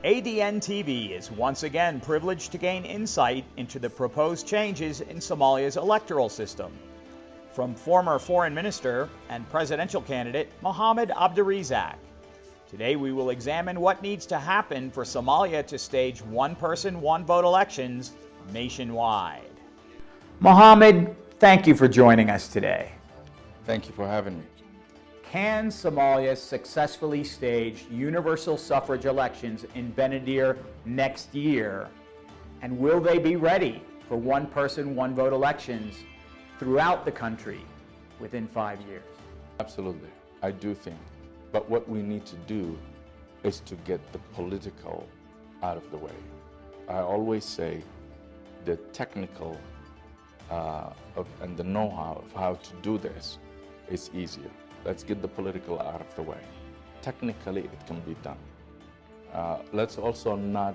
ADN TV is once again privileged to gain insight into the proposed changes in Somalia's electoral system. From former foreign minister and presidential candidate Mohammed Abdirizak. Today we will examine what needs to happen for Somalia to stage one-person, one-vote elections nationwide. Mohammed, thank you for joining us today. Thank you for having me. Can Somalia successfully stage universal suffrage elections in Benadir next year? And will they be ready for one-person, one-vote elections throughout the country within 5 years? Absolutely, I do think. But what we need to do is to get the political out of the way. I always say the technical and the know-how of how to do this is easier. Let's get the political out of the way. Technically, it can be done. Let's also not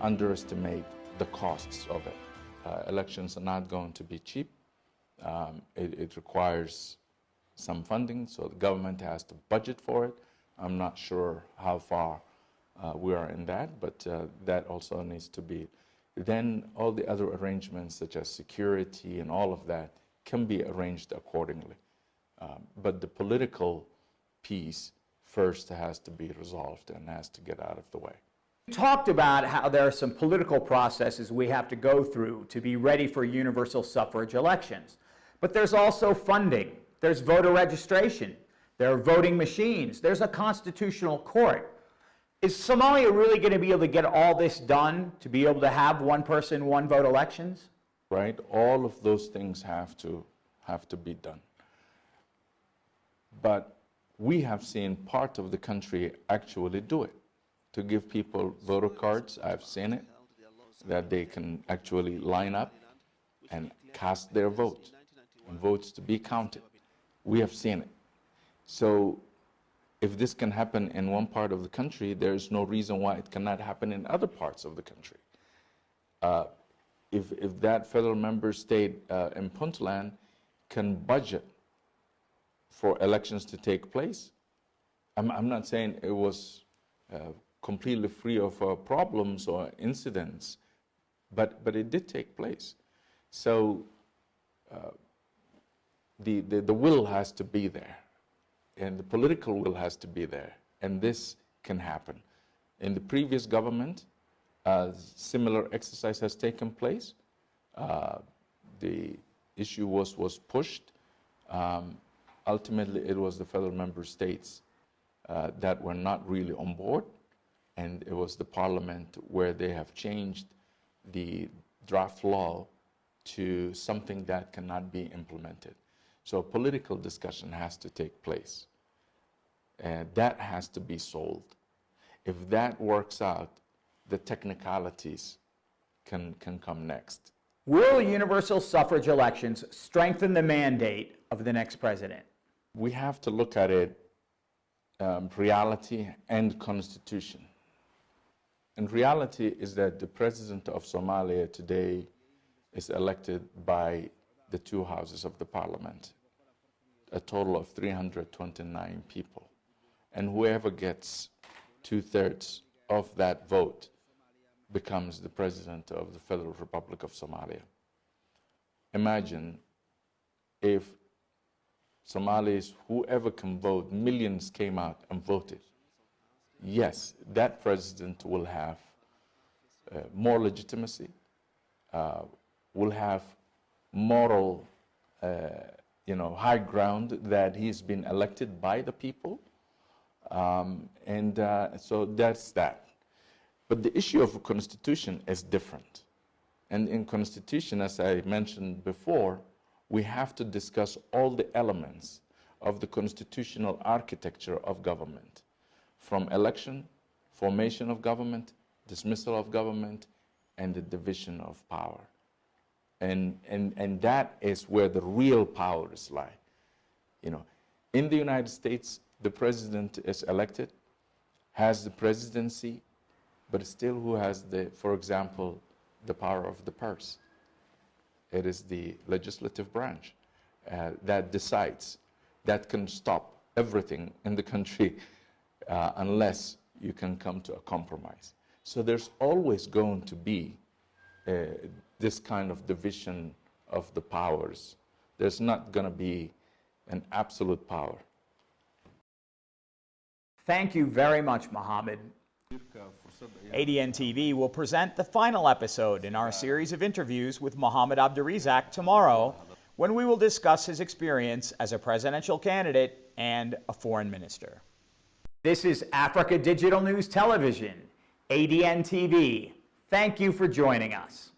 underestimate the costs of it. Elections are not going to be cheap. It requires some funding, so the government has to budget for it. I'm not sure how far we are in that, but that also needs to be. Then all the other arrangements, such as security and all of that, can be arranged accordingly. But the political piece first has to be resolved and has to get out of the way. You talked about how there are some political processes we have to go through to be ready for universal suffrage elections. But there's also funding, there's voter registration, there are voting machines, there's a constitutional court. Is Somalia really going to be able to get all this done to be able to have one-person, one-vote elections? Right, all of those things have to be done. But we have seen part of the country actually do it. To give people voter cards, I've seen it, that they can actually line up and cast their vote, and votes to be counted. We have seen it. So if this can happen in one part of the country, there is no reason why it cannot happen in other parts of the country. If that federal member state in Puntland can budget for elections to take place, I'm not saying it was completely free of problems or incidents, but it did take place. So the will has to be there, and the political will has to be there, and this can happen. In the previous government, similar exercise has taken place. The issue was pushed. Ultimately, it was the federal member states that were not really on board, and it was the parliament where they have changed the draft law to something that cannot be implemented. So a political discussion has to take place, and that has to be solved. If that works out, the technicalities can come next. Will universal suffrage elections strengthen the mandate of the next president? We have to look at it, reality and constitution. And reality is that the president of Somalia today is elected by the two houses of the parliament, a total of 329 people. And whoever gets 2/3 of that vote becomes the president of the Federal Republic of Somalia. Imagine if Somalis, whoever can vote, millions came out and voted. Yes, that president will have more legitimacy, will have moral, high ground that he's been elected by the people. So that's that. But the issue of a constitution is different. And in constitution, as I mentioned before, we have to discuss all the elements of the constitutional architecture of government, from election, formation of government, dismissal of government, and the division of power. And that is where the real powers lie. In the United States, the president is elected, has the presidency, but still who has for example, the power of the purse? It is the legislative branch that decides, that can stop everything in the country unless you can come to a compromise. So there's always going to be this kind of division of the powers. There's not going to be an absolute power. Thank you very much, Mohammed. ADN TV will present the final episode in our series of interviews with Mohammed Abdurizak tomorrow, when we will discuss his experience as a presidential candidate and a foreign minister. This is Africa Digital News Television, ADN TV. Thank you for joining us.